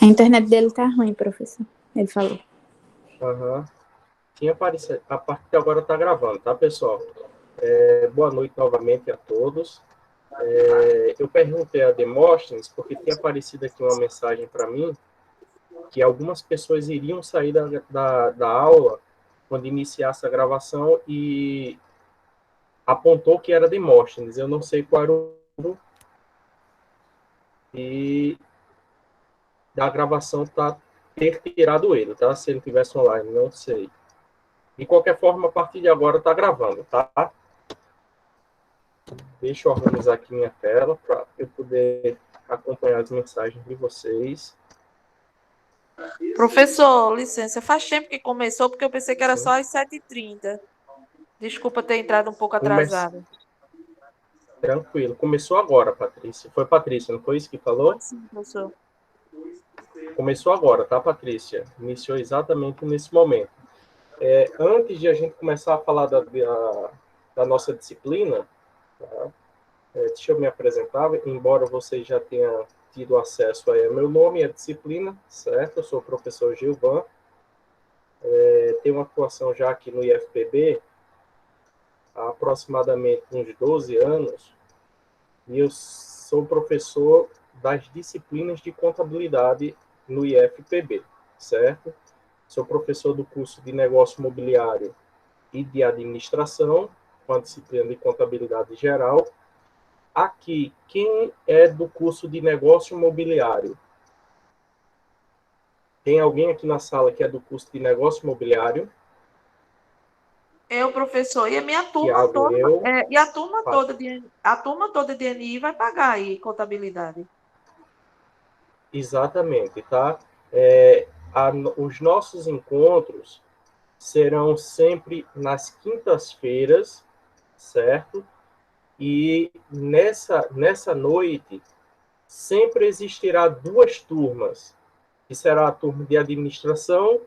internet dele tá ruim, professor. Ele falou. Aham. Tinha aparecido. A partir de agora está gravando, tá, pessoal? Boa noite novamente a todos. Eu perguntei a Demóstenes, porque tinha aparecido aqui uma mensagem para mim, que algumas pessoas iriam sair da aula quando iniciasse a gravação e apontou que era Demóstenes. Eu não sei qual era o número e da gravação ter tirado ele, tá? Se ele tivesse online, não sei. De qualquer forma, a partir de agora está gravando, tá? Deixa eu organizar aqui minha tela para eu poder acompanhar as mensagens de vocês. Professor, licença, faz tempo que começou, porque eu pensei que era Sim. só às 7h30. Desculpa ter entrado um pouco atrasada. Tranquilo. Começou agora, Patrícia. Foi Patrícia, não foi isso que falou? Sim, professor. Começou agora, tá, Patrícia? Iniciou exatamente nesse momento. Antes de a gente começar a falar da nossa disciplina, tá? Deixa eu me apresentar, embora vocês já tenham tido acesso a meu nome e a disciplina, certo? Eu sou o professor Gilvan, tenho uma atuação já aqui no IFPB há aproximadamente uns 12 anos, e eu sou professor das disciplinas de contabilidade no IFPB, certo? Sou professor do curso de negócio imobiliário e de administração, com a disciplina de contabilidade geral. Aqui, quem é do curso de negócio imobiliário? Tem alguém aqui na sala que é do curso de negócio imobiliário? Eu, professor, e a minha turma Tiago, toda, eu. e a turma toda de ENI vai pagar aí contabilidade. Exatamente, tá? Os nossos encontros serão sempre nas quintas-feiras, certo? E nessa noite sempre existirá duas turmas, que será a turma de administração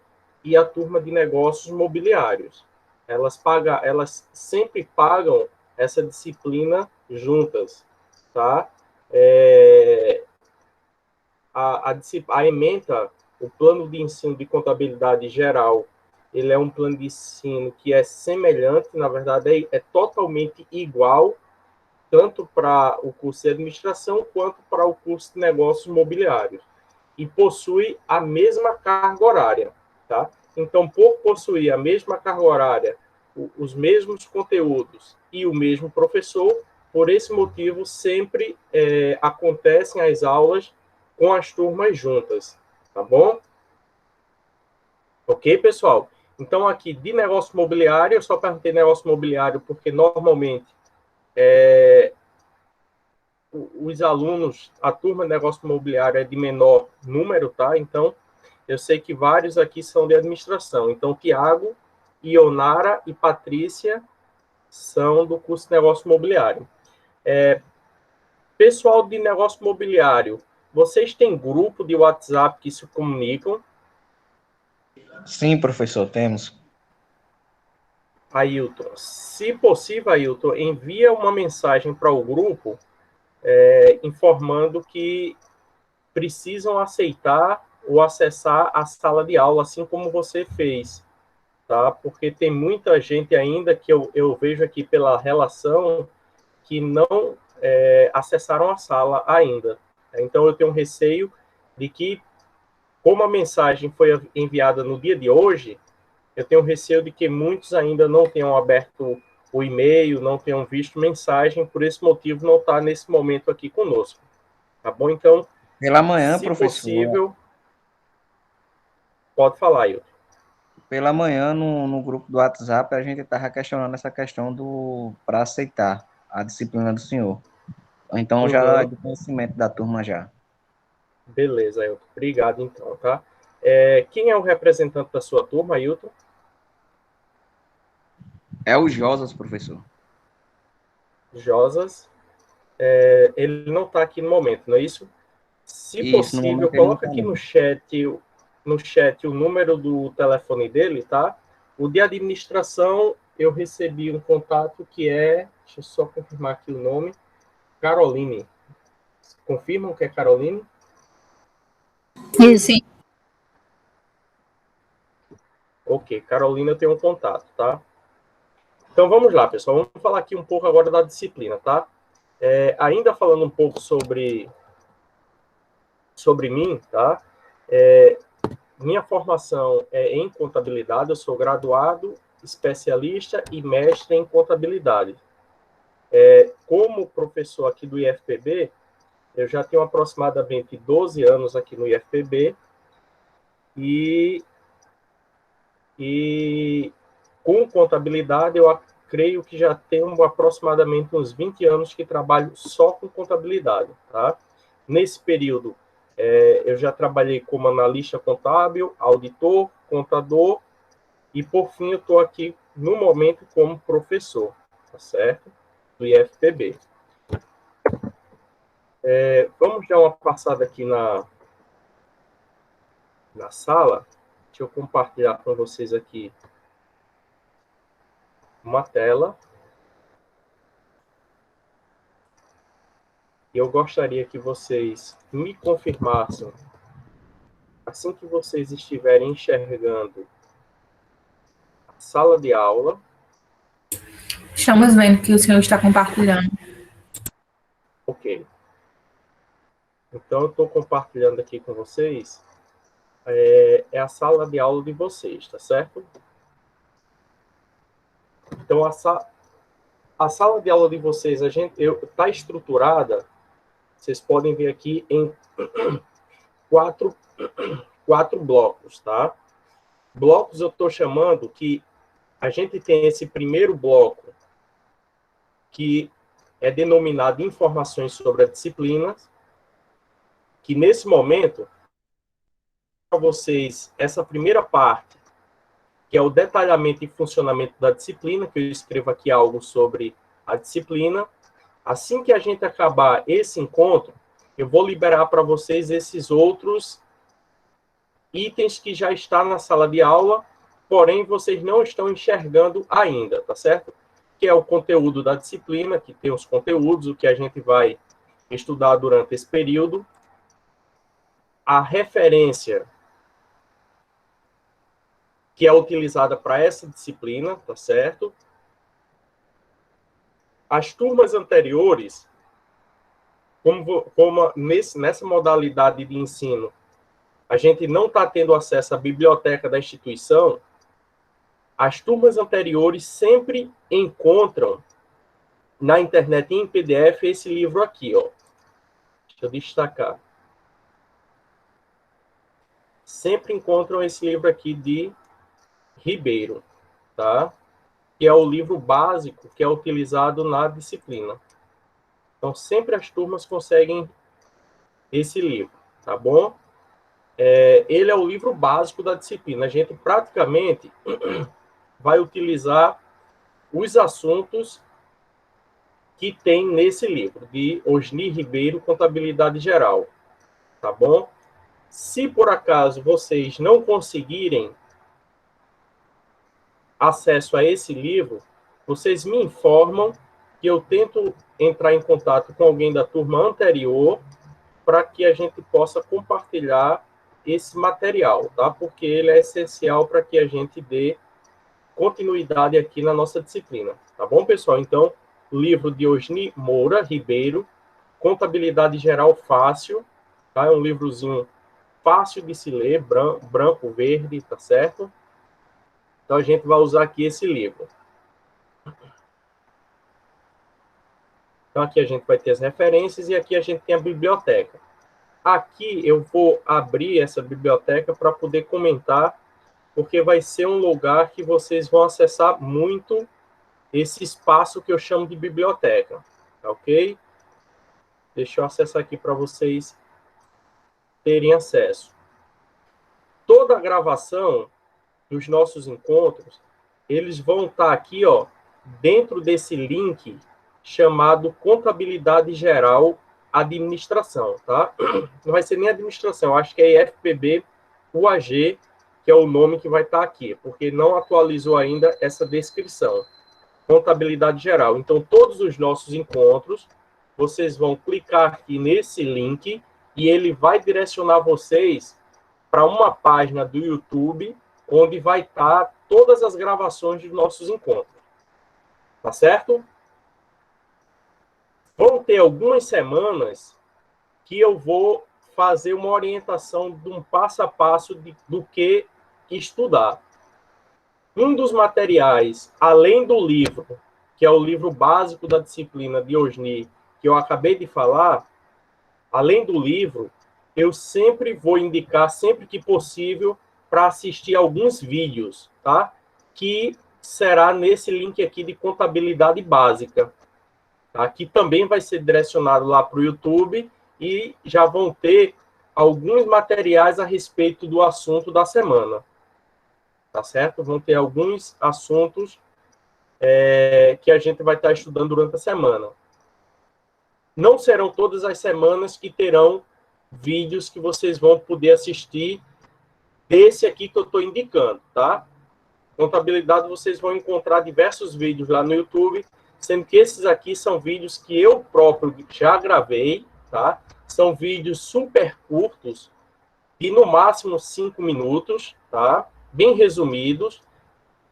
e a turma de negócios imobiliários. Elas sempre pagam essa disciplina juntas, tá? A ementa, o plano de ensino de contabilidade geral, ele é um plano de ensino que é semelhante, na verdade é totalmente igual, tanto para o curso de administração quanto para o curso de negócios imobiliários. E possui a mesma carga horária, tá? Então, por possuir a mesma carga horária, os mesmos conteúdos e o mesmo professor, por esse motivo, sempre acontecem as aulas com as turmas juntas, tá bom? Ok, pessoal? Então, aqui de negócio imobiliário, eu só perguntei negócio imobiliário porque normalmente os alunos, a turma de negócio imobiliário é de menor número, tá? Então, eu sei que vários aqui são de administração. Então, Tiago, Ionara e Patrícia são do curso de negócio imobiliário. Pessoal de negócio imobiliário, vocês têm grupo de WhatsApp que se comunicam? Sim, professor, temos. Ailton, se possível, Ailton, envia uma mensagem para o grupo informando que precisam aceitar ou acessar a sala de aula, assim como você fez, tá? Porque tem muita gente ainda que eu vejo aqui pela relação que não acessaram a sala ainda. Então, eu tenho um receio de que, como a mensagem foi enviada no dia de hoje, eu tenho receio de que muitos ainda não tenham aberto o e-mail, não tenham visto mensagem, por esse motivo não está nesse momento aqui conosco. Tá bom? Então, Pela manhã, se professor, possível, pode falar, Ailton. pela manhã no grupo do WhatsApp a gente estava questionando essa questão para aceitar a disciplina do senhor. Então já é do conhecimento da turma já. Beleza, Ailton. Obrigado, então, tá? Quem é o representante da sua turma, Ailton? É o Josas, professor. Josas. Ele não está aqui no momento, não é isso? Se Isso, no possível, momento ele não coloca está aqui não. no chat o número do telefone dele, tá? O de administração, eu recebi um contato que deixa eu só confirmar aqui o nome, Caroline. Confirmam que é Caroline? Isso, sim. Ok, Carolina, eu tenho um contato, tá? Então vamos lá, pessoal. Vamos falar aqui um pouco agora da disciplina, tá? Ainda falando um pouco sobre mim, tá? Minha formação é em contabilidade, eu sou graduado, especialista e mestre em contabilidade. Como professor aqui do IFPB, eu já tenho aproximadamente 12 anos aqui no IFPB e com contabilidade eu creio que já tenho aproximadamente uns 20 anos que trabalho só com contabilidade, tá? Nesse período, eu já trabalhei como analista contábil, auditor, contador e, por fim, eu estou aqui, no momento, como professor, tá certo? Do IFPB. Vamos dar uma passada aqui na sala. Deixa eu compartilhar com vocês aqui uma tela. E eu gostaria que vocês me confirmassem, assim que vocês estiverem enxergando a sala de aula. Estamos vendo que o senhor está compartilhando. Ok. Então, eu estou compartilhando aqui com vocês. É a sala de aula de vocês, tá certo? Então, a sala de aula de vocês está estruturada, vocês podem ver aqui, em quatro blocos, tá? Blocos eu estou chamando que a gente tem esse primeiro bloco, que é denominado Informações sobre a Disciplina, que nesse momento, para vocês, essa primeira parte, que é o detalhamento e funcionamento da disciplina, que eu escrevo aqui algo sobre a disciplina. Assim que a gente acabar esse encontro, eu vou liberar para vocês esses outros itens que já estão na sala de aula, porém vocês não estão enxergando ainda, tá certo? Que é o conteúdo da disciplina, que tem os conteúdos, o que a gente vai estudar durante esse período, a referência que é utilizada para essa disciplina, tá certo? As turmas anteriores, como nessa modalidade de ensino, a gente não está tendo acesso à biblioteca da instituição, as turmas anteriores sempre encontram na internet em PDF esse livro aqui, ó. Deixa eu destacar. Sempre encontram esse livro aqui de Ribeiro, tá? Que é o livro básico que é utilizado na disciplina. Então, sempre as turmas conseguem esse livro, tá bom? Ele é o livro básico da disciplina. A gente praticamente vai utilizar os assuntos que tem nesse livro, de Osni Ribeiro, Contabilidade Geral, tá bom? Se por acaso vocês não conseguirem acesso a esse livro, vocês me informam que eu tento entrar em contato com alguém da turma anterior para que a gente possa compartilhar esse material, tá? Porque ele é essencial para que a gente dê continuidade aqui na nossa disciplina, tá bom, pessoal? Então, livro de Osni Moura Ribeiro, Contabilidade Geral Fácil, tá? É um livrozinho fácil de se ler, branco, verde, tá certo? Então, a gente vai usar aqui esse livro. Então, aqui a gente vai ter as referências e aqui a gente tem a biblioteca. Aqui eu vou abrir essa biblioteca para poder comentar, porque vai ser um lugar que vocês vão acessar muito esse espaço que eu chamo de biblioteca, ok? Deixa eu acessar aqui para vocês terem acesso. Toda a gravação dos nossos encontros, eles vão estar aqui, ó, dentro desse link chamado Contabilidade Geral Administração, tá? Não vai ser nem administração, acho que é IFPB UAG, que é o nome que vai estar aqui, porque não atualizou ainda essa descrição. Contabilidade Geral. Então, todos os nossos encontros, vocês vão clicar aqui nesse link e ele vai direcionar vocês para uma página do YouTube, onde vai estar todas as gravações dos nossos encontros. Tá certo? Vão ter algumas semanas que eu vou fazer uma orientação de um passo a passo do que estudar. Um dos materiais, além do livro, que é o livro básico da disciplina de Osni, que eu acabei de falar, além do livro, eu sempre vou indicar, sempre que possível, para assistir alguns vídeos, tá? Que será nesse link aqui de contabilidade básica, tá? Que também vai ser direcionado lá para o YouTube e já vão ter alguns materiais a respeito do assunto da semana, tá certo? Vão ter alguns assuntos que a gente vai estar estudando durante a semana. Não serão todas as semanas que terão vídeos que vocês vão poder assistir desse aqui que eu estou indicando, tá? Contabilidade, vocês vão encontrar diversos vídeos lá no YouTube, sendo que esses aqui são vídeos que eu próprio já gravei, tá? São vídeos super curtos, de no máximo 5 minutos, tá? Bem resumidos,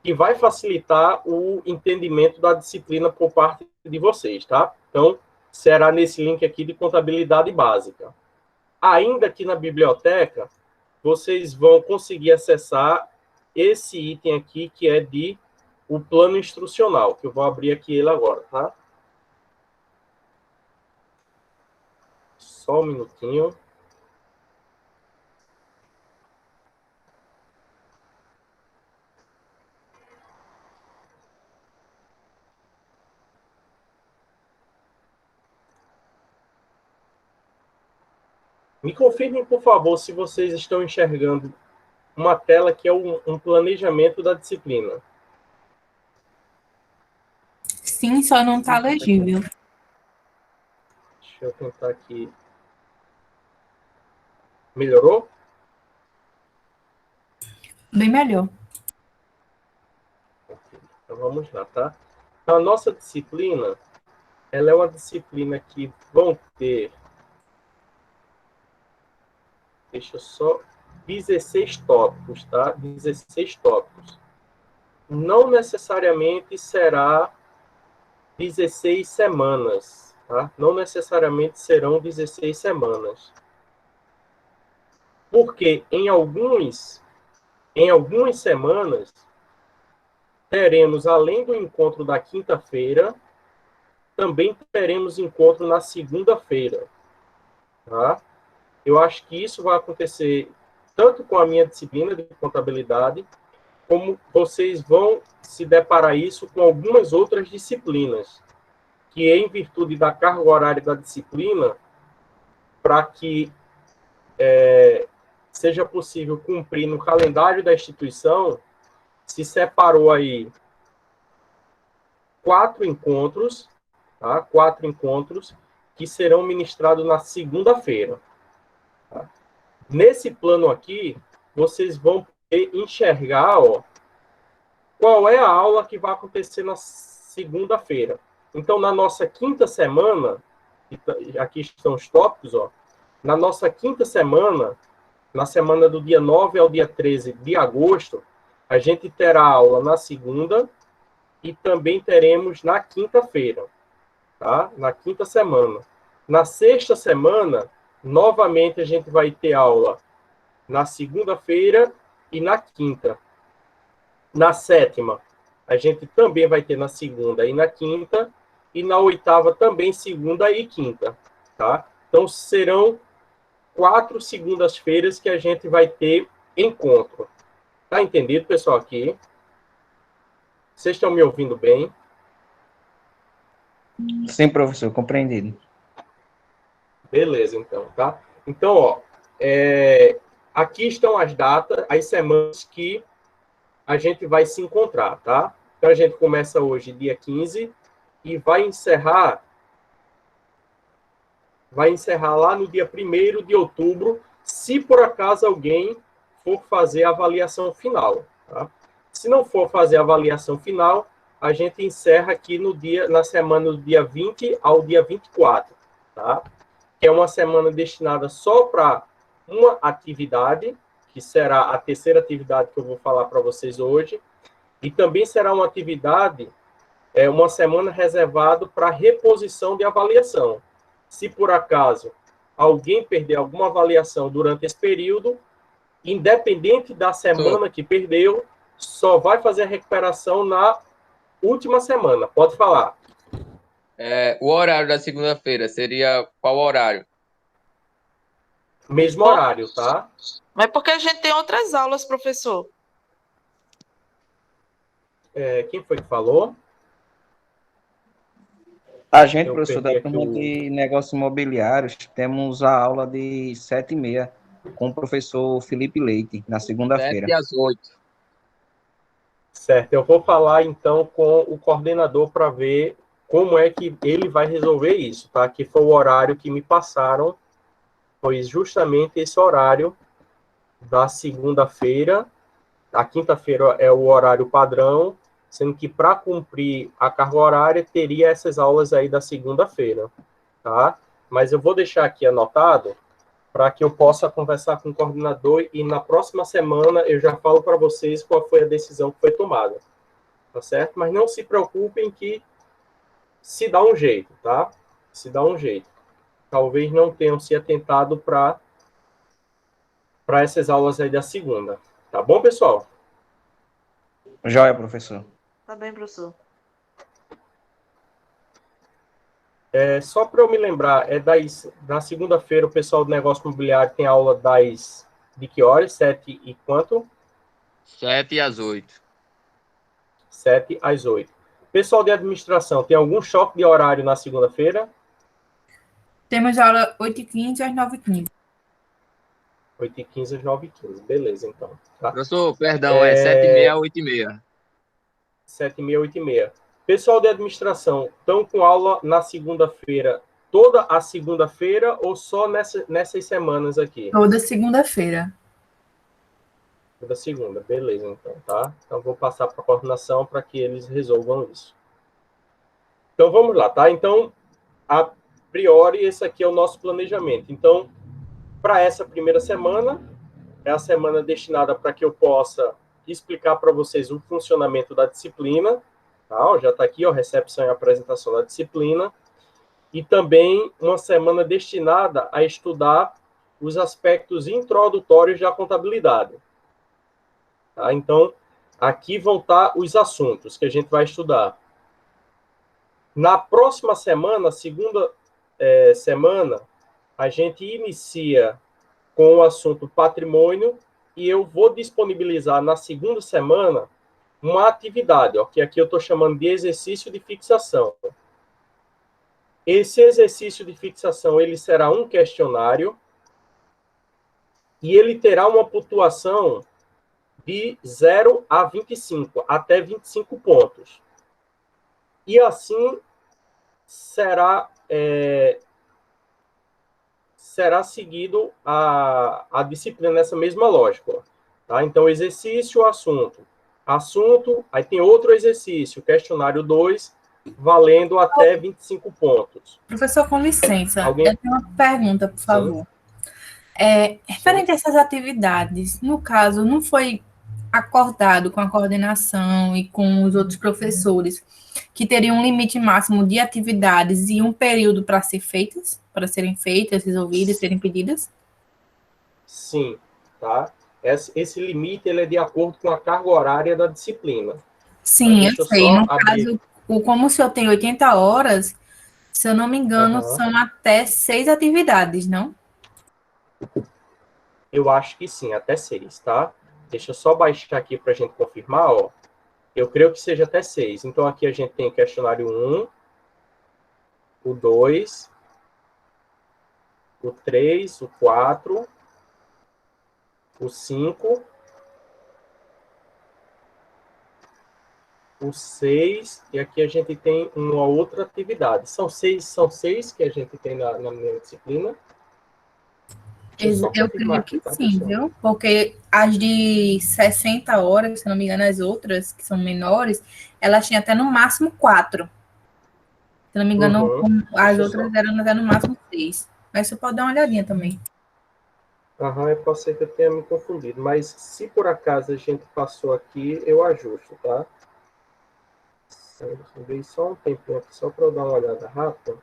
que vai facilitar o entendimento da disciplina por parte de vocês, tá? Então, será nesse link aqui de contabilidade básica. Ainda aqui na biblioteca, vocês vão conseguir acessar esse item aqui, que é de o plano instrucional, que eu vou abrir aqui ele agora, tá? Só um minutinho. Me confirmem, por favor, se vocês estão enxergando uma tela que é um planejamento da disciplina. Sim, só não está legível. Deixa eu tentar aqui. Melhorou? Bem melhor. Então vamos lá, tá? Então, a nossa disciplina, ela é uma disciplina que vão ter, deixa eu só, 16 tópicos, tá? 16 tópicos. Não necessariamente será 16 semanas, tá? Não necessariamente serão 16 semanas. Porque em algumas semanas, teremos, além do encontro da quinta-feira, também teremos encontro na segunda-feira, tá? Eu acho que isso vai acontecer tanto com a minha disciplina de contabilidade, como vocês vão se deparar isso com algumas outras disciplinas, que em virtude da carga horária da disciplina, para que seja possível cumprir no calendário da instituição, se separou aí 4 encontros, tá? 4 encontros que serão ministrados na segunda-feira. Tá? Nesse plano aqui, vocês vão poder enxergar, ó, qual é a aula que vai acontecer na segunda-feira. Então, na nossa quinta semana, aqui estão os tópicos, ó, na nossa quinta semana, na semana do dia 9 ao dia 13 de agosto, a gente terá aula na segunda e também teremos na quinta-feira, tá? Na quinta semana. Na sexta semana, novamente a gente vai ter aula na segunda-feira e na quinta. Na sétima, a gente também vai ter na segunda e na quinta, e na oitava também segunda e quinta, tá? Então, serão 4 segundas-feiras que a gente vai ter encontro. Tá entendido, pessoal, aqui? Vocês estão me ouvindo bem? Sim, professor, compreendido. Beleza, então, tá? Então, ó, aqui estão as datas, as semanas que a gente vai se encontrar, tá? Então, a gente começa hoje, dia 15, e vai encerrar lá no dia 1º de outubro, se por acaso alguém for fazer a avaliação final, tá? Se não for fazer a avaliação final, a gente encerra aqui na semana do dia 20 ao dia 24, tá? Que é uma semana destinada só para uma atividade, que será a terceira atividade que eu vou falar para vocês hoje, e também será uma atividade, uma semana reservada para reposição de avaliação. Se por acaso alguém perder alguma avaliação durante esse período, independente da semana que perdeu, só vai fazer a recuperação na última semana. Pode falar. O horário da segunda-feira seria qual horário? Mesmo horário, tá? Mas porque a gente tem outras aulas, professor. Quem foi que falou? A gente, Eu professor, da perdi aqui turma de negócios imobiliários, temos a aula de 7h30 com o professor Felipe Leite, na segunda-feira. 7 às 8. Certo, eu vou falar então com o coordenador para ver como é que ele vai resolver isso, tá? Que foi o horário que me passaram, foi justamente esse horário da segunda-feira. A quinta-feira é o horário padrão, sendo que para cumprir a carga horária teria essas aulas aí da segunda-feira, tá? Mas eu vou deixar aqui anotado para que eu possa conversar com o coordenador e na próxima semana eu já falo para vocês qual foi a decisão que foi tomada, tá certo? Mas não se preocupem que se dá um jeito, tá? Se dá um jeito. Talvez não tenham se atentado para essas aulas aí da segunda. Tá bom, pessoal? Joia, professor. Tá bem, professor. Só para eu me lembrar, na segunda-feira o pessoal do negócio imobiliário tem aula de que horas? 7 e quanto? 7 às 8. 7 às 8. Pessoal de administração, tem algum choque de horário na segunda-feira? Temos aula 8h15 às 9h15. 8h15 às 9h15. Beleza, então. Tá? Professor, perdão, é 7h30 a 8h30. 7h30, 8h30. Pessoal de administração, estão com aula na segunda-feira, toda a segunda-feira ou só nessas semanas aqui? Toda segunda-feira. Toda segunda, beleza, então, tá? Então, vou passar para a coordenação para que eles resolvam isso. Então, vamos lá, tá? Então, a priori, esse aqui é o nosso planejamento. Então, para essa primeira semana, é a semana destinada para que eu possa explicar para vocês o funcionamento da disciplina, tá? Ó, já está aqui, ó, recepção e apresentação da disciplina, e também uma semana destinada a estudar os aspectos introdutórios da contabilidade. Tá? Então, aqui vão estar os assuntos que a gente vai estudar. Na próxima semana, segunda semana, a gente inicia com o assunto patrimônio e eu vou disponibilizar na segunda semana uma atividade, ó, que aqui eu estou chamando de exercício de fixação. Esse exercício de fixação ele será um questionário e ele terá uma pontuação de 0 a 25, até 25 pontos. E assim será seguido a disciplina nessa mesma lógica. Ó, tá? Então, exercício, assunto, aí tem outro exercício, questionário 2, valendo até 25 pontos. Professor, com licença, Alguém? eu tenho uma pergunta, por favor. Referente a essas atividades, no caso, não foi acordado com a coordenação e com os outros professores que teriam um limite máximo de atividades e um período para serem feitas, resolvidas, serem pedidas? Sim, tá? Esse limite ele é de acordo com a carga horária da disciplina. Sim, Deixa eu sei. No abrir. caso, como o senhor tem 80 horas, se eu não me engano, são até 6 atividades, não? Eu acho que sim, até 6, tá? Deixa eu só baixar aqui para a gente confirmar, ó. Eu creio que seja até 6. Então, aqui a gente tem o questionário 1, o 2, o 3, o 4, o 5, o 6, e aqui a gente tem uma outra atividade. São seis que a gente tem na minha disciplina. Eu creio que sim, viu? Porque as de 60 horas, se não me engano, as outras, que são menores, elas tinham até no máximo 4. Se não me engano, as outras eram até no máximo 6. Mas você pode dar uma olhadinha também. Aham, pode ser que eu tenha me confundido, mas se por acaso a gente passou aqui, eu ajusto, tá? Eu dei só um tempinho aqui, só para eu dar uma olhada rápida.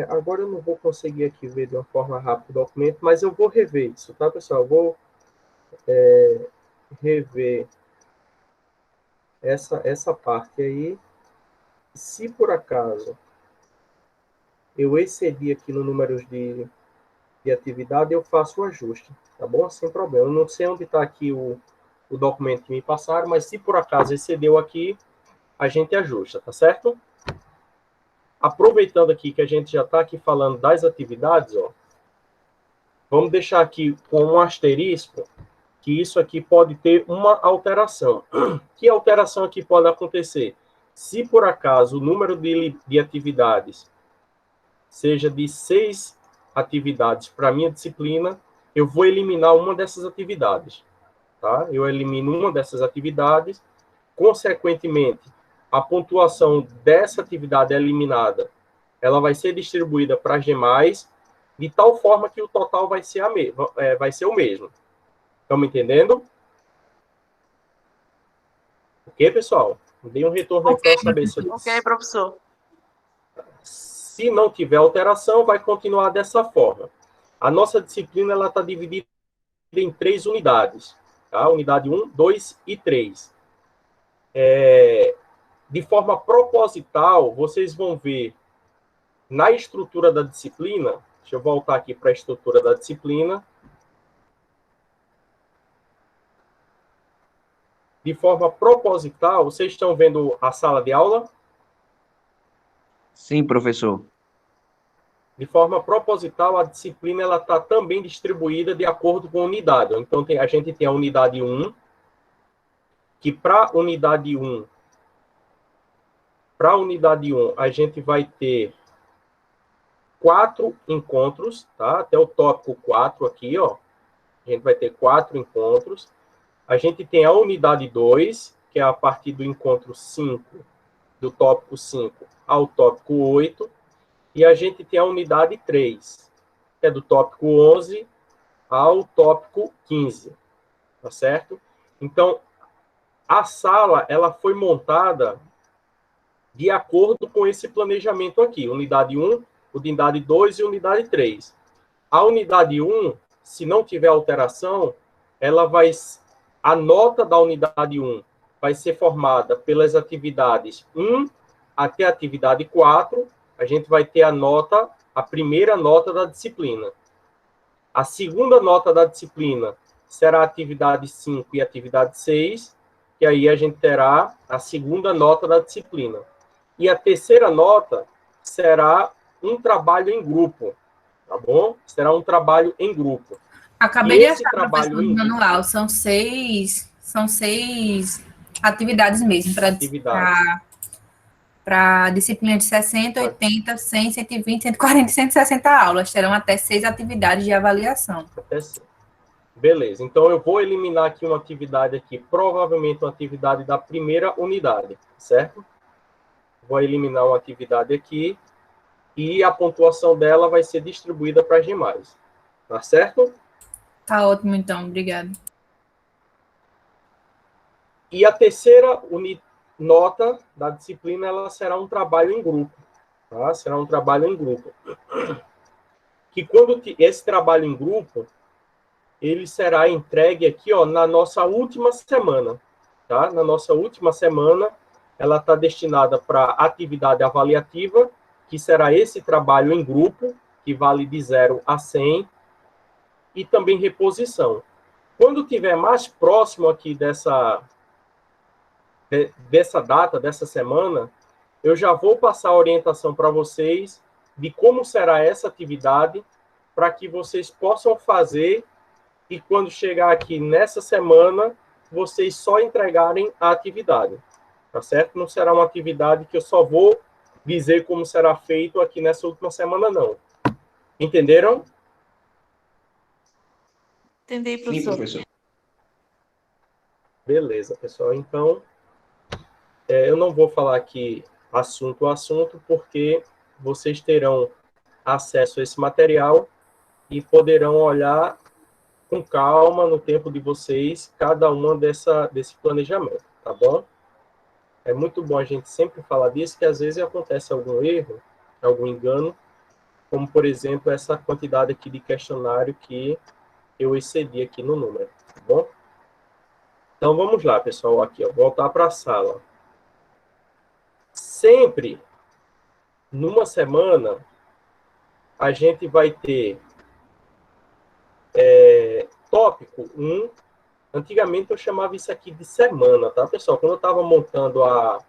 Agora eu não vou conseguir aqui ver de uma forma rápida o documento, mas eu vou rever isso, tá, pessoal? Eu vou rever essa parte aí. Se por acaso eu excedi aqui no número de atividade, eu faço o ajuste, tá bom? Sem problema. Eu não sei onde está aqui o documento que me passaram, mas se por acaso excedeu aqui, a gente ajusta, tá certo? Aproveitando aqui que a gente já está aqui falando das atividades, ó, vamos deixar aqui com um asterisco que isso aqui pode ter uma alteração. Que alteração aqui pode acontecer? Se por acaso o número de atividades seja de 6 atividades para a minha disciplina, eu vou eliminar uma dessas atividades. Tá? Eu elimino uma dessas atividades, consequentemente, a pontuação dessa atividade eliminada, ela vai ser distribuída para as demais, de tal forma que o total vai ser, vai ser o mesmo. Estão me entendendo? Ok, pessoal? Dei um retorno aí para eu saber se eu... Ok, professor. Se não tiver alteração, vai continuar dessa forma. A nossa disciplina está dividida em 3 unidades. Tá? Unidade 1, 2 e 3. De forma proposital, vocês vão ver na estrutura da disciplina, deixa eu voltar aqui para a estrutura da disciplina. De forma proposital, vocês estão vendo a sala de aula? Sim, professor. De forma proposital, a disciplina ela está também distribuída de acordo com a unidade. Então, a gente tem a unidade 1, que para a unidade 1, a gente vai ter 4 encontros, tá? Até o tópico 4 aqui, ó. A gente vai ter 4 encontros. A gente tem a unidade 2, que é a partir do encontro 5, do tópico 5 ao tópico 8. E a gente tem a unidade 3, que é do tópico 11 ao tópico 15, tá certo? Então, a sala, ela foi montada de acordo com esse planejamento aqui, unidade 1, unidade 2 e unidade 3. A unidade 1, se não tiver alteração, a nota da unidade 1 vai ser formada pelas atividades 1 até a atividade 4, a gente vai ter a primeira nota da disciplina. A segunda nota da disciplina será a atividade 5 e a atividade 6, que aí a gente terá a segunda nota da disciplina. E a terceira nota será um trabalho em grupo, tá bom? Será um trabalho em grupo. Acabei de achar, professor, no manual. São seis atividades mesmo para disciplina de 60, 80, 100, 120, 140 e 160 aulas. Terão até 6 atividades de avaliação. Beleza. Então, eu vou eliminar aqui uma atividade aqui, provavelmente uma atividade da primeira unidade, certo? Vou eliminar uma atividade aqui e a pontuação dela vai ser distribuída para as demais. Tá certo? Tá ótimo, então. Obrigada. E a terceira nota da disciplina, ela será um trabalho em grupo. Tá? Será um trabalho em grupo. Que quando esse trabalho em grupo, ele será entregue aqui, ó, na nossa última semana. Tá? Na nossa última semana, ela está destinada para atividade avaliativa, que será esse trabalho em grupo, que vale de 0 a 100, e também reposição. Quando tiver mais próximo aqui dessa data, dessa semana, eu já vou passar a orientação para vocês de como será essa atividade, para que vocês possam fazer e quando chegar aqui nessa semana, vocês só entregarem a atividade, tá certo? Não será uma atividade que eu só vou dizer como será feito aqui nessa última semana, não. Entenderam? Entendi, Sim, professor. professor. Beleza, pessoal. Então, eu não vou falar aqui assunto a assunto, porque vocês terão acesso a esse material e poderão olhar com calma no tempo de vocês cada uma desse planejamento, tá bom? É muito bom a gente sempre falar disso, que às vezes acontece algum erro, algum engano, como, por exemplo, essa quantidade aqui de questionário que eu excedi aqui no número, tá bom? Então, vamos lá, pessoal, aqui, ó, voltar para a sala. Sempre, numa semana, a gente vai ter tópico 1. Antigamente eu chamava isso aqui de semana, tá, pessoal? Quando eu estava montando a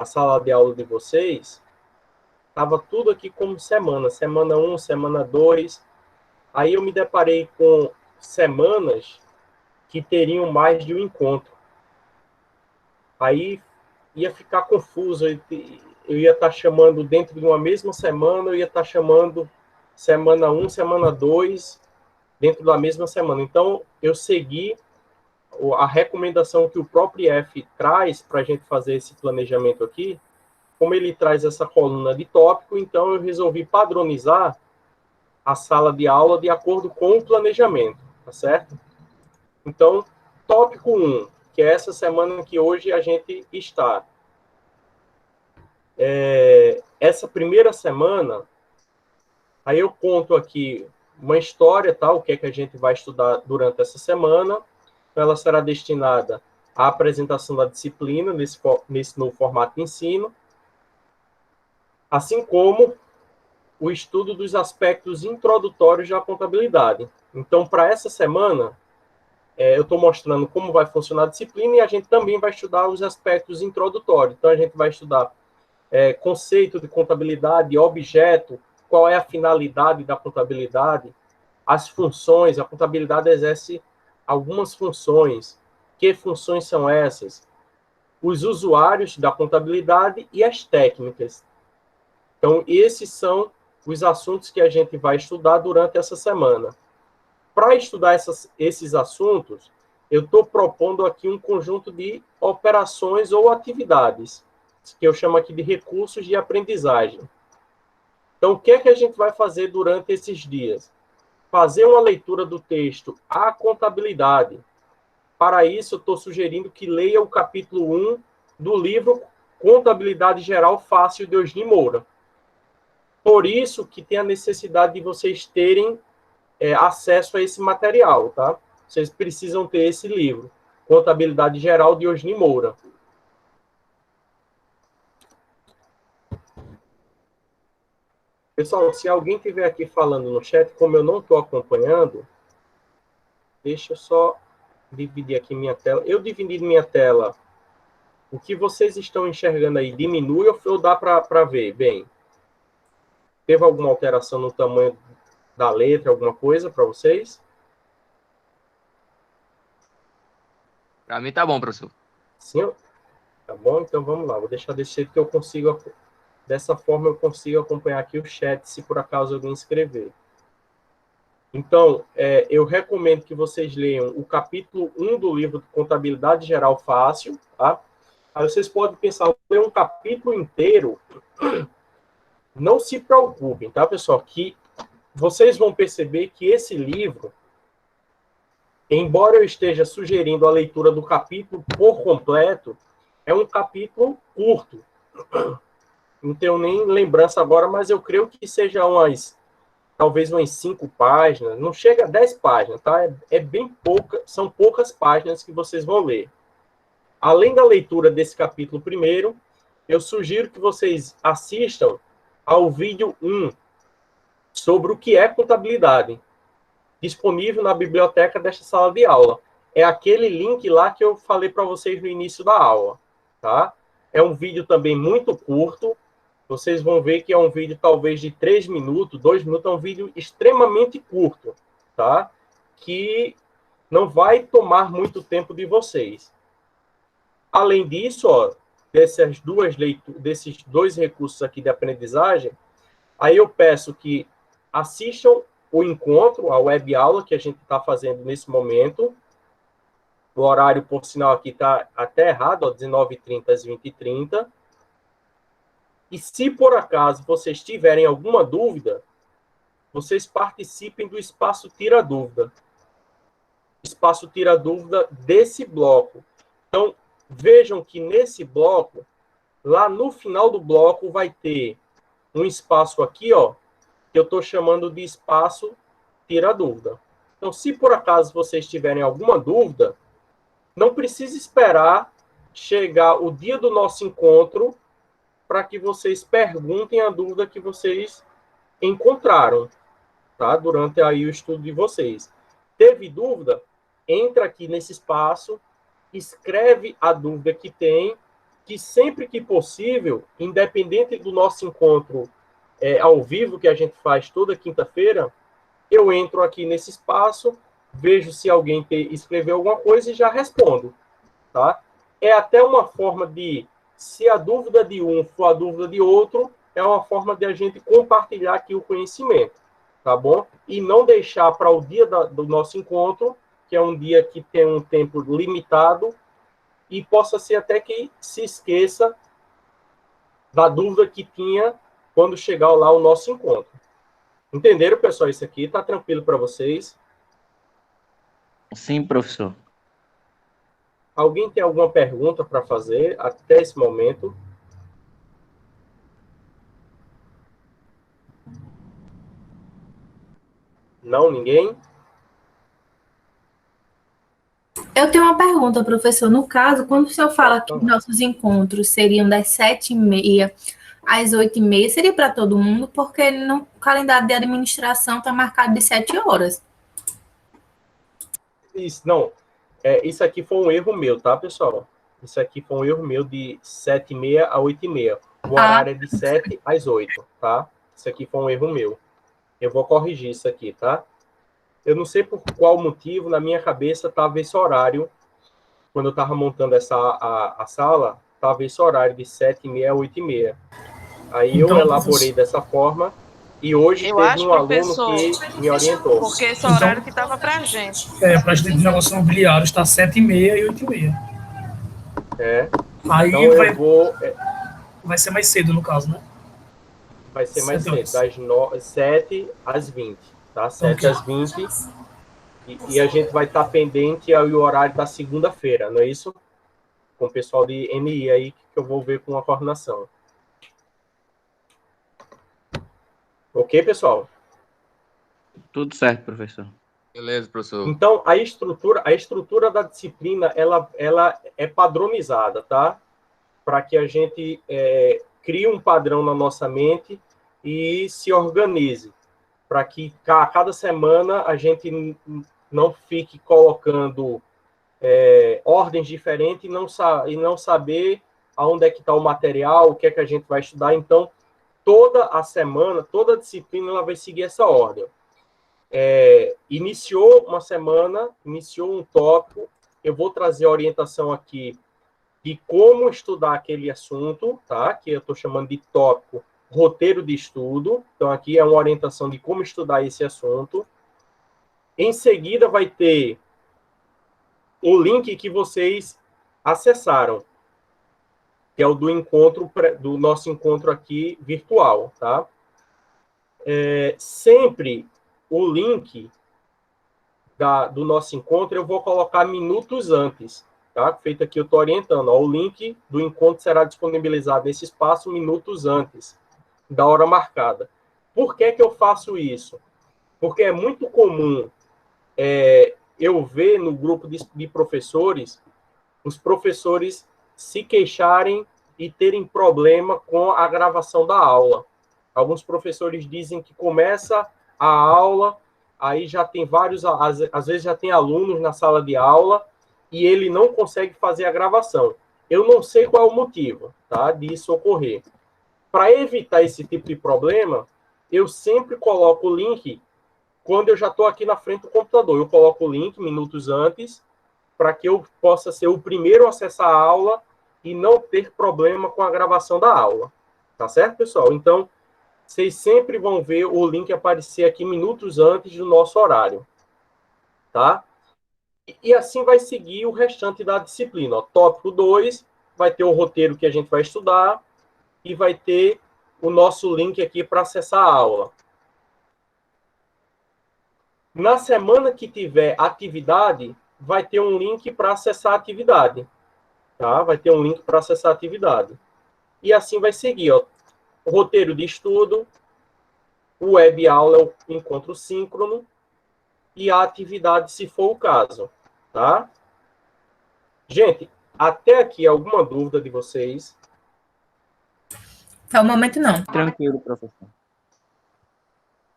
sala de aula de vocês, estava tudo aqui como semana. Semana 1, semana 2. Aí eu me deparei com semanas que teriam mais de um encontro. Aí ia ficar confuso. Eu ia estar chamando dentro de uma mesma semana, eu ia estar chamando semana 1, semana 2, dentro da mesma semana. Então, eu segui a recomendação que o próprio IF traz para a gente fazer esse planejamento aqui. Como ele traz essa coluna de tópico, então eu resolvi padronizar a sala de aula de acordo com o planejamento, tá certo? Então, tópico 1, que é essa semana que hoje a gente está. Essa primeira semana, aí eu conto aqui uma história, tá? O que é que a gente vai estudar durante essa semana. Ela será destinada à apresentação da disciplina nesse novo formato de ensino, assim como o estudo dos aspectos introdutórios da contabilidade. Então, para essa semana, eu estou mostrando como vai funcionar a disciplina e a gente também vai estudar os aspectos introdutórios. Então, a gente vai estudar conceito de contabilidade, objeto, qual é a finalidade da contabilidade, as funções. A contabilidade exerce algumas funções. Que funções são essas? Os usuários da contabilidade e as técnicas. Então, esses são os assuntos que a gente vai estudar durante essa semana. Para estudar esses assuntos, eu estou propondo aqui um conjunto de operações ou atividades, que eu chamo aqui de recursos de aprendizagem. Então, o que é que a gente vai fazer durante esses dias? Fazer uma leitura do texto A Contabilidade. Para isso, eu estou sugerindo que leia o capítulo 1 do livro Contabilidade Geral Fácil, de Eugênio Moura. Por isso que tem a necessidade de vocês terem acesso a esse material, tá? Vocês precisam ter esse livro, Contabilidade Geral, de Eugênio Moura. Pessoal, se alguém estiver aqui falando no chat, como eu não estou acompanhando, deixa eu só dividir aqui minha tela. Eu dividi minha tela. O que vocês estão enxergando aí diminui ou dá para ver? Bem, teve alguma alteração no tamanho da letra, alguma coisa para vocês? Para mim tá bom, professor. Sim? Tá bom? Então vamos lá. Vou deixar desse jeito que eu consigo. Dessa forma eu consigo acompanhar aqui o chat, se por acaso alguém escrever. Então, eu recomendo que vocês leiam o capítulo 1 do livro de Contabilidade Geral Fácil, tá? Aí vocês podem pensar, ler um capítulo inteiro. Não se preocupem, tá, pessoal? Que vocês vão perceber que esse livro, embora eu esteja sugerindo a leitura do capítulo por completo, é um capítulo curto. Não tenho nem lembrança agora, mas eu creio que seja talvez umas 5 páginas, não chega a 10 páginas, tá? É bem pouca, são poucas páginas que vocês vão ler. Além da leitura desse capítulo primeiro, eu sugiro que vocês assistam ao vídeo 1 sobre o que é contabilidade, disponível na biblioteca desta sala de aula. É aquele link lá que eu falei para vocês no início da aula, tá? É um vídeo também muito curto. Vocês vão ver que é um vídeo talvez de 3 minutos, 2 minutos, é um vídeo extremamente curto, tá? Que não vai tomar muito tempo de vocês. Além disso, ó, desses dois recursos aqui de aprendizagem, aí eu peço que assistam o encontro, a web aula que a gente está fazendo nesse momento. O horário, por sinal, aqui está até errado, 19h30 às 20h30. E se por acaso vocês tiverem alguma dúvida, vocês participem do Espaço Tira Dúvida. Espaço Tira Dúvida desse bloco. Então, vejam que nesse bloco, lá no final do bloco, vai ter um espaço aqui, ó, que eu estou chamando de Espaço Tira Dúvida. Então, se por acaso vocês tiverem alguma dúvida, não precisa esperar chegar o dia do nosso encontro para que vocês perguntem a dúvida que vocês encontraram, tá? Durante aí o estudo de vocês. Teve dúvida? Entra aqui nesse espaço, escreve a dúvida que tem, que sempre que possível, independente do nosso encontro ao vivo, que a gente faz toda quinta-feira, eu entro aqui nesse espaço, vejo se alguém escreveu alguma coisa e já respondo, tá? É até uma forma de, se a dúvida de um for a dúvida de outro, é uma forma de a gente compartilhar aqui o conhecimento, tá bom? E não deixar para o dia do nosso encontro, que é um dia que tem um tempo limitado, e possa ser até que se esqueça da dúvida que tinha quando chegar lá o nosso encontro. Entenderam, pessoal? Isso aqui tá tranquilo para vocês? Sim, professor. Alguém tem alguma pergunta para fazer até esse momento? Não, ninguém? Eu tenho uma pergunta, professor. No caso, quando o senhor fala que nossos encontros seriam das 7h30 às 8h30, seria para todo mundo, porque no calendário de administração está marcado de 7 horas. Isso, não. Isso aqui foi um erro meu, tá, pessoal? Isso aqui foi um erro meu de 7h30 a 8h30. O horário é de 7 às 8, tá? Isso aqui foi um erro meu. Eu vou corrigir isso aqui, tá? Eu não sei por qual motivo, na minha cabeça, estava esse horário, quando eu estava montando a sala, estava esse horário de 7h30 a 8h30. Aí então, eu elaborei dessa forma, e hoje teve um aluno que me orientou. Porque esse horário que estava para a gente. Para a gente de negócio imobiliário está 7h30 e 8h30. Aí então vai ser mais cedo, no caso, né? Vai ser mais cedo, das 7 às 20, tá? 7 às 20. E a gente vai estar pendente ao horário da segunda-feira, não é isso? Com o pessoal de MI aí, que eu vou ver com a coordenação. Ok, pessoal? Tudo certo, professor. Beleza, professor. Então, a estrutura da disciplina, ela é padronizada, tá? Para que a gente crie um padrão na nossa mente e se organize. Para que a cada semana a gente não fique colocando ordens diferentes e não saber aonde é que está o material, o que é que a gente vai estudar. Então, toda a semana, toda a disciplina, ela vai seguir essa ordem. Iniciou uma semana, iniciou um tópico, eu vou trazer a orientação aqui de como estudar aquele assunto, tá? Que eu estou chamando de tópico roteiro de estudo. Então, aqui é uma orientação de como estudar esse assunto. Em seguida, vai ter o link que vocês acessaram, que é o do nosso encontro aqui virtual, tá? Sempre o link do nosso encontro eu vou colocar minutos antes, tá? Feito aqui, eu estou orientando. Ó, o link do encontro será disponibilizado nesse espaço minutos antes da hora marcada. Por que eu faço isso? Porque é muito comum eu ver no grupo de professores, os professores se queixarem e terem problema com a gravação da aula. Alguns professores dizem que começa a aula, aí já tem vários, às vezes já tem alunos na sala de aula, e ele não consegue fazer a gravação. Eu não sei qual é o motivo, tá, disso ocorrer. Para evitar esse tipo de problema, eu sempre coloco o link quando eu já estou aqui na frente do computador. Eu coloco o link minutos antes, para que eu possa ser o primeiro a acessar a aula e não ter problema com a gravação da aula. Tá certo, pessoal? Então, vocês sempre vão ver o link aparecer aqui minutos antes do nosso horário. Tá? E assim vai seguir o restante da disciplina. Ó. Tópico 2 vai ter o roteiro que a gente vai estudar e vai ter o nosso link aqui para acessar a aula. Na semana que tiver atividade, vai ter um link para acessar a atividade. Tá? Vai ter um link para acessar a atividade. E assim vai seguir. Ó. O roteiro de estudo, o web aula é o encontro síncrono e a atividade, se for o caso. Tá? Gente, até aqui alguma dúvida de vocês? Até o momento, não. Tranquilo, professor.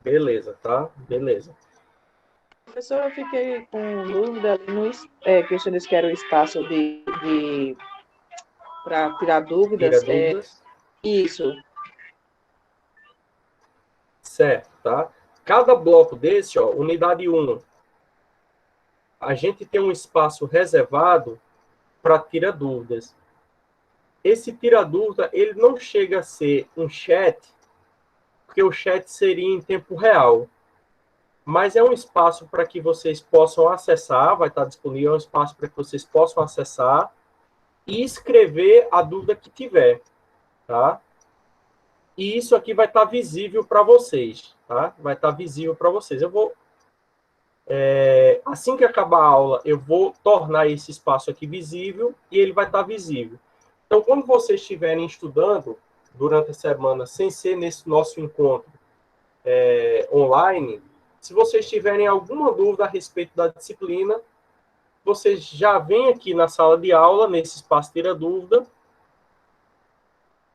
Beleza, tá? Beleza. Professor, eu fiquei com dúvida ali que o senhor disse que era o espaço para tirar dúvidas. Tira dúvidas. Isso. Certo, tá? Cada bloco desse, ó, unidade 1, a gente tem um espaço reservado para tirar dúvidas. Esse tira dúvida, ele não chega a ser um chat, porque o chat seria em tempo real. Mas é um espaço para que vocês possam acessar, vai estar disponível, é um espaço para que vocês possam acessar e escrever a dúvida que tiver, tá? E isso aqui vai estar visível para vocês, tá? Vai estar visível para vocês. Eu vou, assim que acabar a aula, eu vou tornar esse espaço aqui visível e ele vai estar visível. Então, quando vocês estiverem estudando durante a semana, sem ser nesse nosso encontro online, se vocês tiverem alguma dúvida a respeito da disciplina, vocês já vêm aqui na sala de aula, nesse espaço Tira Dúvida,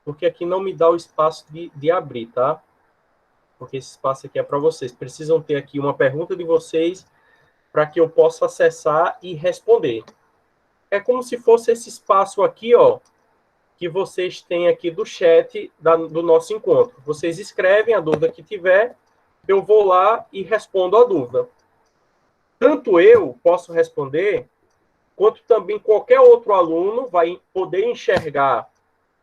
porque aqui não me dá o espaço de abrir, tá? Porque esse espaço aqui é para vocês. Precisam ter aqui uma pergunta de vocês para que eu possa acessar e responder. É como se fosse esse espaço aqui, ó, que vocês têm aqui do chat do nosso encontro. Vocês escrevem a dúvida que tiver, eu vou lá e respondo a dúvida. Tanto eu posso responder, quanto também qualquer outro aluno vai poder enxergar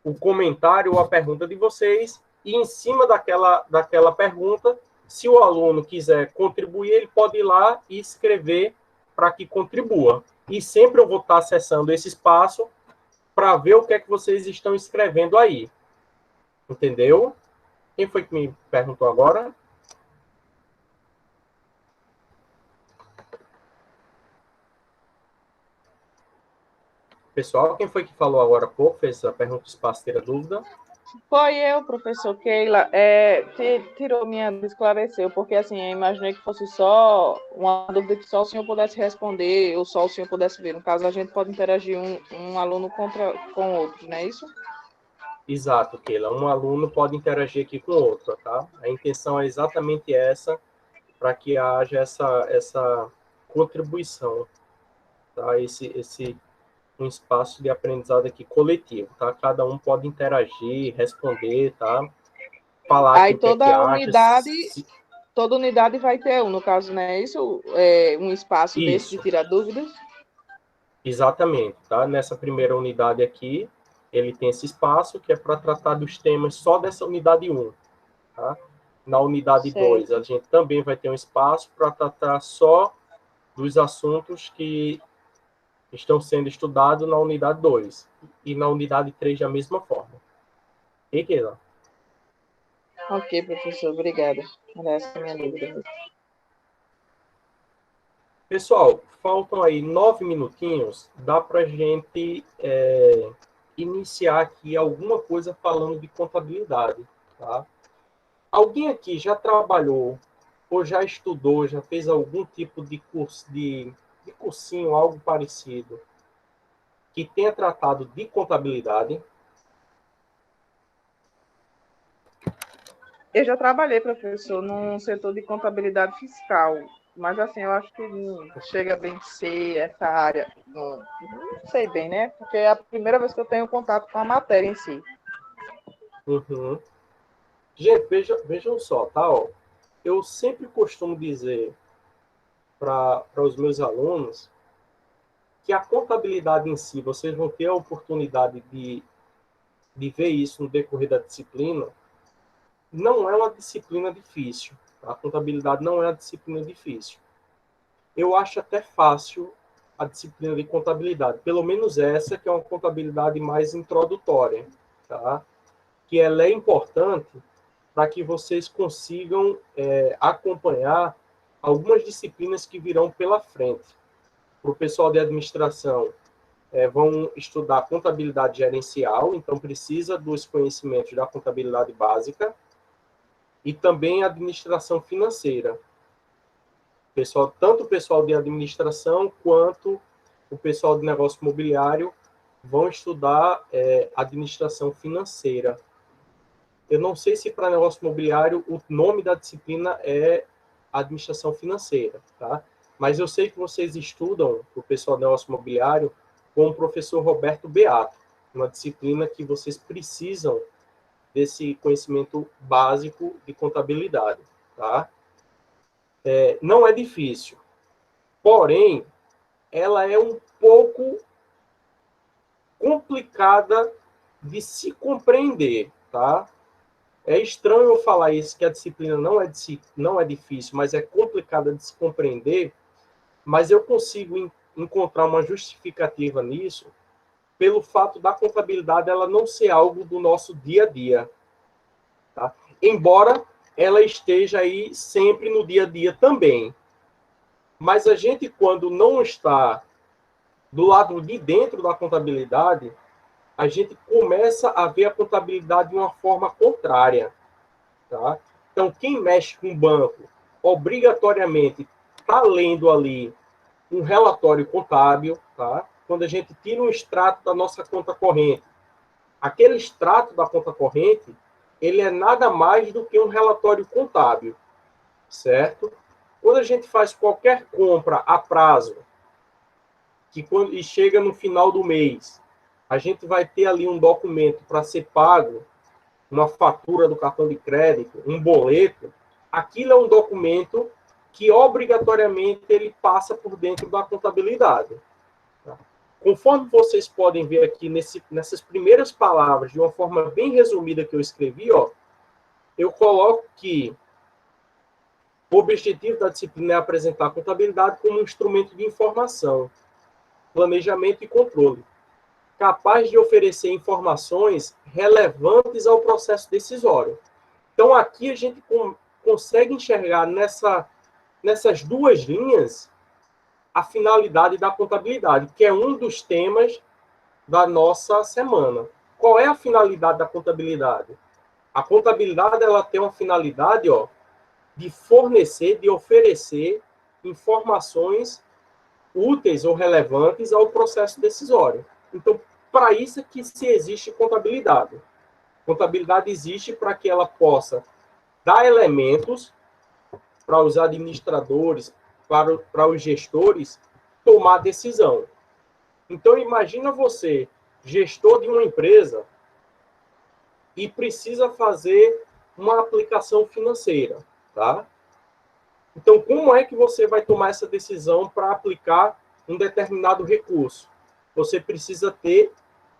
o comentário ou a pergunta de vocês, e em cima daquela pergunta, se o aluno quiser contribuir, ele pode ir lá e escrever para que contribua. E sempre eu vou estar acessando esse espaço para ver o que é que vocês estão escrevendo aí. Entendeu? Quem foi que me perguntou agora? Pessoal, quem foi que falou agora há pouco, fez a pergunta do espaço, tira dúvida? Foi eu, professor Keila. Tirou minha dúvida, esclareceu, porque assim, eu imaginei que fosse só uma dúvida que só o senhor pudesse responder, ou só o senhor pudesse ver. No caso, a gente pode interagir um aluno com outro, não é isso? Exato, Keila. Um aluno pode interagir aqui com outro, tá? A intenção é exatamente essa, para que haja essa contribuição, tá? Um espaço de aprendizado aqui coletivo, tá? Cada um pode interagir, responder, tá? Falar aí aqui o que é que unidade, acha. Toda unidade vai ter no caso, não é isso? Um espaço desse de tirar dúvidas? Exatamente, tá? Nessa primeira unidade aqui, ele tem esse espaço que é para tratar dos temas só dessa unidade 1, tá? Na unidade 2, a gente também vai ter um espaço para tratar só dos assuntos que estão sendo estudados na unidade 2. E na unidade 3 da mesma forma. E Keila? Ok, professor, obrigada. Essa é a minha dúvida. Pessoal, faltam aí 9 minutinhos. Dá para a gente iniciar aqui alguma coisa falando de contabilidade, tá? Alguém aqui já trabalhou ou já estudou, já fez algum tipo de curso de cursinho, algo parecido, que tenha tratado de contabilidade? Eu já trabalhei, professor, num setor de contabilidade fiscal, mas assim, eu acho que não chega bem a ser essa área. Não sei bem, né? Porque é a primeira vez que eu tenho contato com a matéria em si. Uhum. Gente, vejam só, tá? Ó, eu sempre costumo dizer para os meus alunos que a contabilidade em si, vocês vão ter a oportunidade de ver isso no decorrer da disciplina, não é uma disciplina difícil. A contabilidade não é uma disciplina difícil. Eu acho até fácil a disciplina de contabilidade, pelo menos essa, que é uma contabilidade mais introdutória, tá? Que ela é importante para que vocês consigam acompanhar algumas disciplinas que virão pela frente. Para o pessoal de administração, vão estudar contabilidade gerencial, então precisa dos conhecimentos da contabilidade básica, e também administração financeira. Tanto o pessoal de administração quanto o pessoal de negócio imobiliário vão estudar administração financeira. Eu não sei se para negócio imobiliário o nome da disciplina é administração financeira, tá? Mas eu sei que vocês estudam, o pessoal do negócio imobiliário, com o professor Roberto Beato, uma disciplina que vocês precisam desse conhecimento básico de contabilidade, tá? Não é difícil, porém, ela é um pouco complicada de se compreender, tá? É estranho eu falar isso, que a disciplina não é difícil, mas é complicada de se compreender, mas eu consigo encontrar uma justificativa nisso pelo fato da contabilidade ela não ser algo do nosso dia a dia, tá? Embora ela esteja aí sempre no dia a dia também. Mas a gente, quando não está do lado de dentro da contabilidade, a gente começa a ver a contabilidade de uma forma contrária, tá? Então, quem mexe com o banco, obrigatoriamente está lendo ali um relatório contábil, tá? Quando a gente tira um extrato da nossa conta corrente, aquele extrato da conta corrente, ele é nada mais do que um relatório contábil, certo? Quando a gente faz qualquer compra a prazo, e chega no final do mês, a gente vai ter ali um documento para ser pago, uma fatura do cartão de crédito, um boleto, aquilo é um documento que obrigatoriamente ele passa por dentro da contabilidade. Tá? Conforme vocês podem ver aqui nessas primeiras palavras, de uma forma bem resumida que eu escrevi, ó, eu coloco que o objetivo da disciplina é apresentar a contabilidade como um instrumento de informação, planejamento e controle, capaz de oferecer informações relevantes ao processo decisório. Então, aqui a gente consegue enxergar nessas duas linhas a finalidade da contabilidade, que é um dos temas da nossa semana. Qual é a finalidade da contabilidade? A contabilidade ela tem uma finalidade, ó, de fornecer, de oferecer informações úteis ou relevantes ao processo decisório. Então, para isso é que se existe contabilidade. Contabilidade existe para que ela possa dar elementos para os administradores, para os gestores, tomar decisão. Então, imagina você, gestor de uma empresa, e precisa fazer uma aplicação financeira, tá? Então, como é que você vai tomar essa decisão para aplicar um determinado recurso? Você precisa ter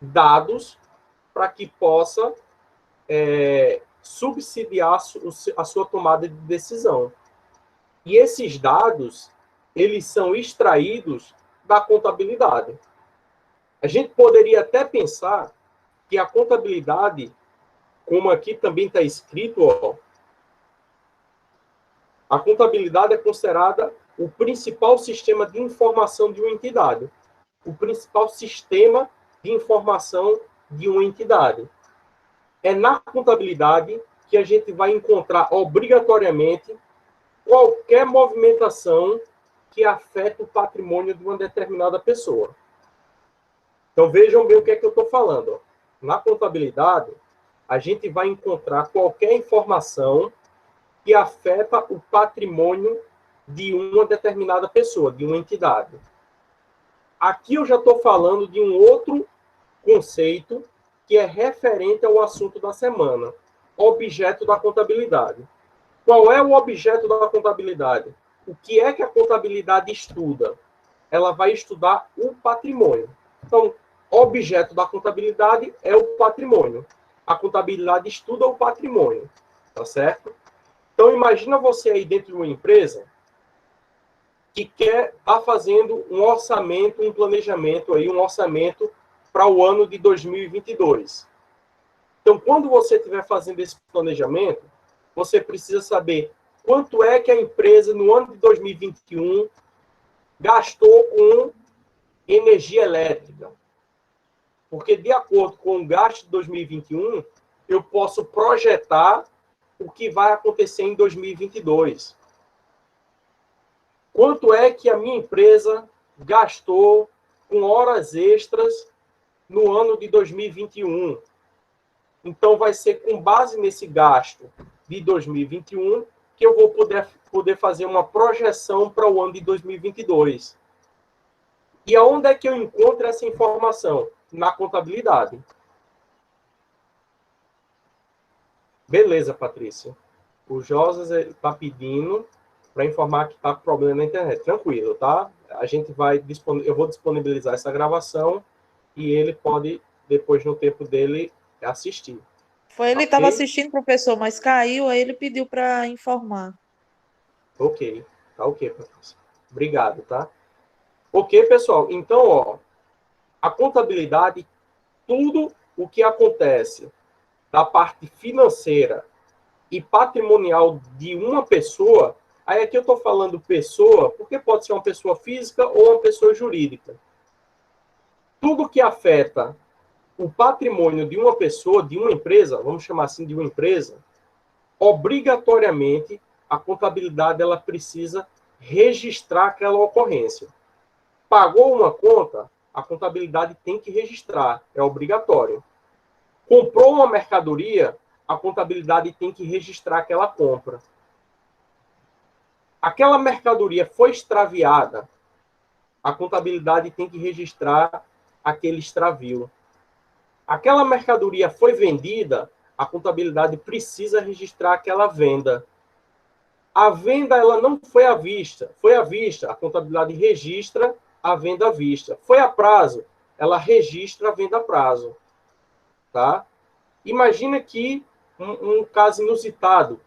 dados para que possa subsidiar a sua tomada de decisão. E esses dados, eles são extraídos da contabilidade. A gente poderia até pensar que a contabilidade, como aqui também está escrito, ó, a contabilidade é considerada o principal sistema de informação de uma entidade, o principal sistema de informação de uma entidade. É na contabilidade que a gente vai encontrar obrigatoriamente qualquer movimentação que afeta o patrimônio de uma determinada pessoa. Então, vejam bem o que é que eu estou falando. Na contabilidade, a gente vai encontrar qualquer informação que afeta o patrimônio de uma determinada pessoa, de uma entidade. Aqui eu já estou falando de um outro conceito que é referente ao assunto da semana, objeto da contabilidade. Qual é o objeto da contabilidade? O que é que a contabilidade estuda? ela vai estudar o patrimônio. Então, objeto da contabilidade é o patrimônio. A contabilidade estuda o patrimônio, tá certo? Então, imagina você aí dentro de uma empresa que quer estar fazendo um orçamento, um planejamento aí, um orçamento para o ano de 2022. Então, quando você estiver fazendo esse planejamento, você precisa saber quanto é que a empresa, no ano de 2021, gastou com energia elétrica. Porque, de acordo com o gasto de 2021, eu posso projetar o que vai acontecer em 2022. Quanto é que a minha empresa gastou com horas extras no ano de 2021? Então, vai ser com base nesse gasto de 2021 que eu vou poder fazer uma projeção para o ano de 2022. E aonde é que eu encontro essa informação? Na contabilidade. Beleza, Patrícia. O Josas está pedindo para informar que está com problema na internet. Tranquilo, tá? A gente vai eu vou disponibilizar essa gravação e ele pode, depois, no tempo dele, assistir. Foi, ele estava assistindo, professor, mas caiu, aí ele pediu para informar. Ok. Tá ok, Patrícia. Obrigado, tá? Ok, pessoal. Então, ó, a contabilidade, tudo o que acontece da parte financeira e patrimonial de uma pessoa, aí aqui eu estou falando pessoa, porque pode ser uma pessoa física ou uma pessoa jurídica. Tudo que afeta o patrimônio de uma pessoa, de uma empresa, vamos chamar assim de uma empresa, obrigatoriamente a contabilidade ela precisa registrar aquela ocorrência. Pagou uma conta, a contabilidade tem que registrar, é obrigatório. Comprou uma mercadoria, a contabilidade tem que registrar aquela compra. Aquela mercadoria foi extraviada, a contabilidade tem que registrar aquele extravio. Aquela mercadoria foi vendida, a contabilidade precisa registrar aquela venda. A venda ela não foi à vista, foi à vista, a contabilidade registra a venda à vista. Foi a prazo, ela registra a venda a prazo. Tá? Imagina que um caso inusitado.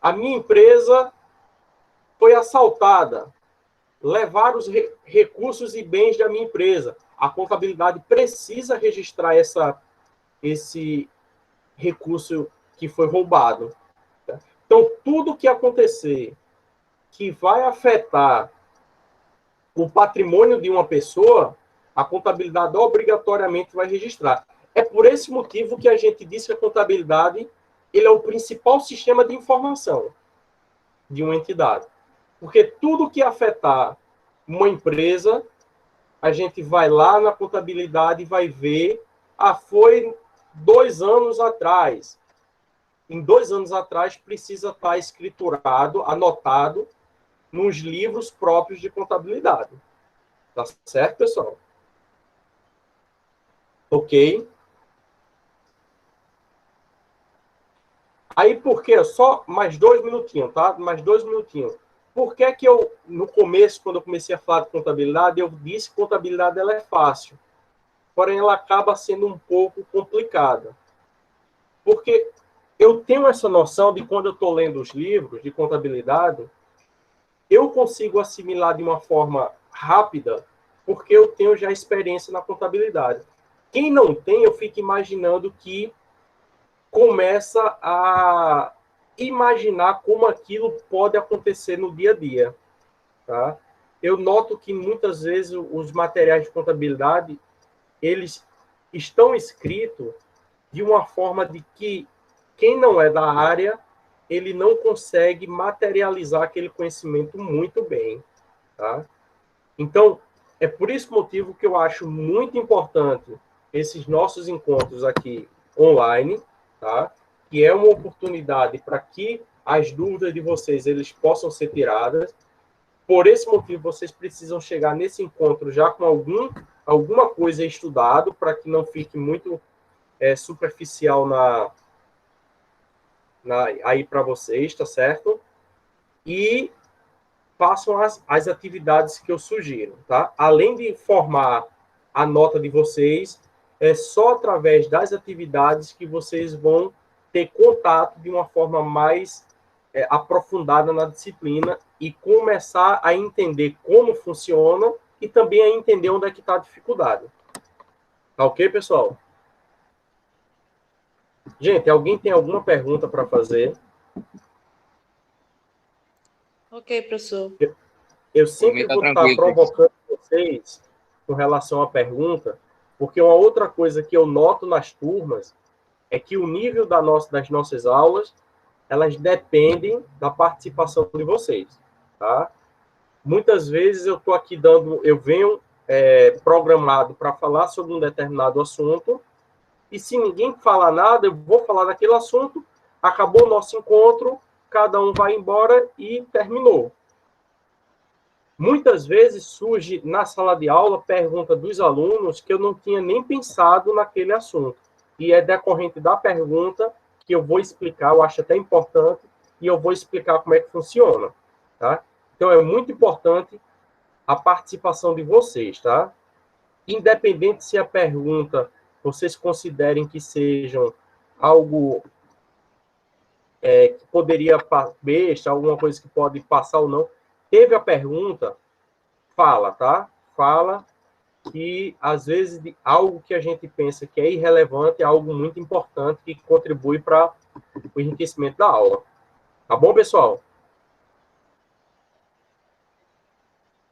A minha empresa foi assaltada. Levaram os recursos e bens da minha empresa. A contabilidade precisa registrar esse recurso que foi roubado. Tá? Então, tudo que acontecer que vai afetar o patrimônio de uma pessoa, a contabilidade obrigatoriamente vai registrar. É por esse motivo que a gente diz que a contabilidade ele é o principal sistema de informação de uma entidade. Porque tudo que afetar uma empresa, a gente vai lá na contabilidade e vai ver, foi 2 anos atrás. Em 2 anos atrás, precisa estar escriturado, anotado, nos livros próprios de contabilidade. Tá certo, pessoal? Ok? Aí, por quê? Só mais 2 minutinhos, tá? Mais 2 minutinhos. Por que que eu, no começo, quando eu comecei a falar de contabilidade, eu disse que contabilidade ela é fácil. Porém, ela acaba sendo um pouco complicada. Porque eu tenho essa noção de quando eu estou lendo os livros de contabilidade, eu consigo assimilar de uma forma rápida, porque eu tenho já experiência na contabilidade. Quem não tem, eu fico imaginando que começa a imaginar como aquilo pode acontecer no dia a dia. Tá? Eu noto que muitas vezes os materiais de contabilidade, eles estão escritos de uma forma de que quem não é da área, ele não consegue materializar aquele conhecimento muito bem. Tá? Então, é por esse motivo que eu acho muito importante esses nossos encontros aqui online, tá? Que é uma oportunidade para que as dúvidas de vocês eles possam ser tiradas. Por esse motivo, vocês precisam chegar nesse encontro já com alguma coisa estudado, para que não fique muito superficial aí para vocês, tá certo? E façam as atividades que eu sugiro, tá? Além de formar a nota de vocês, é só através das atividades que vocês vão ter contato de uma forma mais aprofundada na disciplina e começar a entender como funciona e também a entender onde é que está a dificuldade. Tá ok, pessoal? Gente, alguém tem alguma pergunta para fazer? Ok, professor. Eu sempre vou estar provocando vocês com relação à pergunta, porque uma outra coisa que eu noto nas turmas é que o nível das nossas aulas, elas dependem da participação de vocês, tá? Muitas vezes eu venho programado para falar sobre um determinado assunto, e se ninguém falar nada, eu vou falar daquele assunto, acabou o nosso encontro, cada um vai embora e terminou. Muitas vezes surge na sala de aula pergunta dos alunos que eu não tinha nem pensado naquele assunto. E é decorrente da pergunta que eu vou explicar, eu acho até importante, e eu vou explicar como é que funciona, tá? Então, é muito importante a participação de vocês, tá? Independente se a pergunta vocês considerem que sejam algo que poderia besta, alguma coisa que pode passar ou não. Teve a pergunta, fala, tá? Fala que, às vezes, algo que a gente pensa que é irrelevante é algo muito importante que contribui para o enriquecimento da aula. Tá bom, pessoal?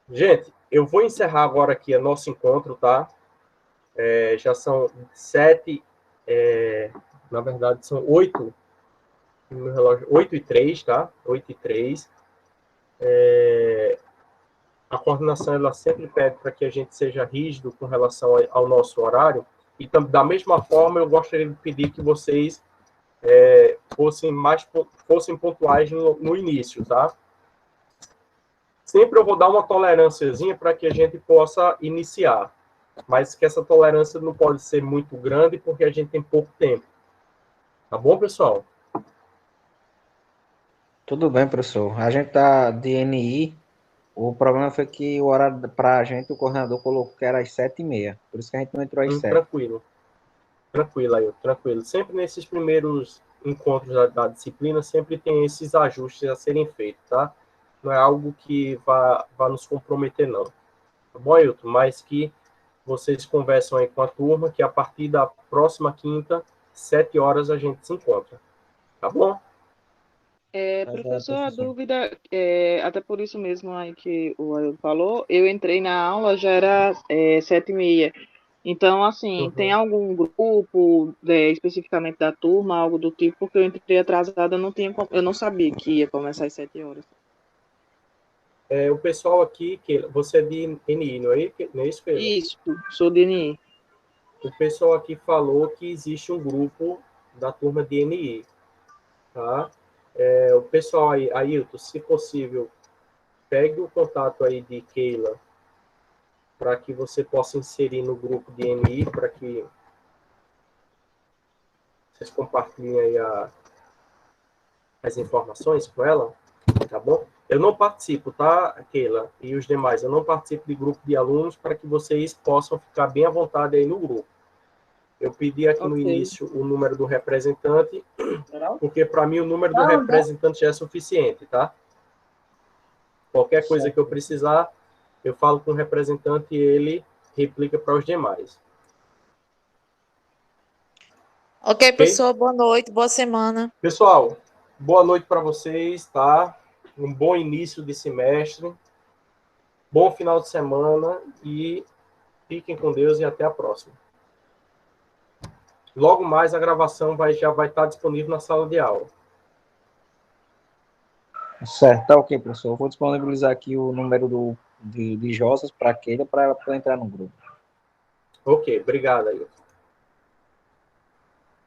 Gente, eu vou encerrar agora aqui o nosso encontro, tá? Já são 7, na verdade, são 8, no meu relógio, 8h03, tá? 8h03. A coordenação, ela sempre pede para que a gente seja rígido com relação ao nosso horário, e da mesma forma eu gostaria de pedir que vocês fossem pontuais no início, tá? Sempre eu vou dar uma tolerânciazinha para que a gente possa iniciar, mas que essa tolerância não pode ser muito grande, porque a gente tem pouco tempo. Tá bom, pessoal? Tudo bem, professor. A gente tá de NI. O problema foi que o horário para a gente, o coordenador colocou que era às 7h30. Por isso que a gente não entrou às 7. Tranquilo, aí, tranquilo. Sempre nesses primeiros encontros da disciplina, sempre tem esses ajustes a serem feitos, tá? Não é algo que vá nos comprometer, não. Tá bom, Ailton? Mas que vocês conversam aí com a turma, que a partir da próxima quinta, 7 horas, a gente se encontra. Tá bom? Professor, a dúvida, até por isso mesmo aí que o Ailton falou, eu entrei na aula, já era 7h30. Então, assim, tem algum grupo, especificamente da turma, algo do tipo, porque eu entrei atrasada, eu não sabia que ia começar às 7 horas. O pessoal aqui, que você é de NI, não é isso, Pedro? Isso, sou de NI. O pessoal aqui falou que existe um grupo da turma de NI, tá? O pessoal aí, Ailton, se possível, pegue o contato aí de Keila para que você possa inserir no grupo de NI, para que vocês compartilhem aí as informações com ela, tá bom? Eu não participo, tá, Keila? E os demais, eu não participo de grupo de alunos para que vocês possam ficar bem à vontade aí no grupo. Eu pedi aqui no início o número do representante, porque para mim o número do representante já é suficiente, tá? Qualquer coisa que eu precisar, eu falo com o representante e ele replica para os demais. Ok, professor, boa noite, boa semana. Pessoal, boa noite para vocês, tá? Um bom início de semestre, bom final de semana e fiquem com Deus e até a próxima. Logo mais a gravação já vai estar disponível na sala de aula. Certo, tá ok, professor. Eu vou disponibilizar aqui o número de Josas para Keila, para ela poder entrar no grupo. Ok, obrigado aí.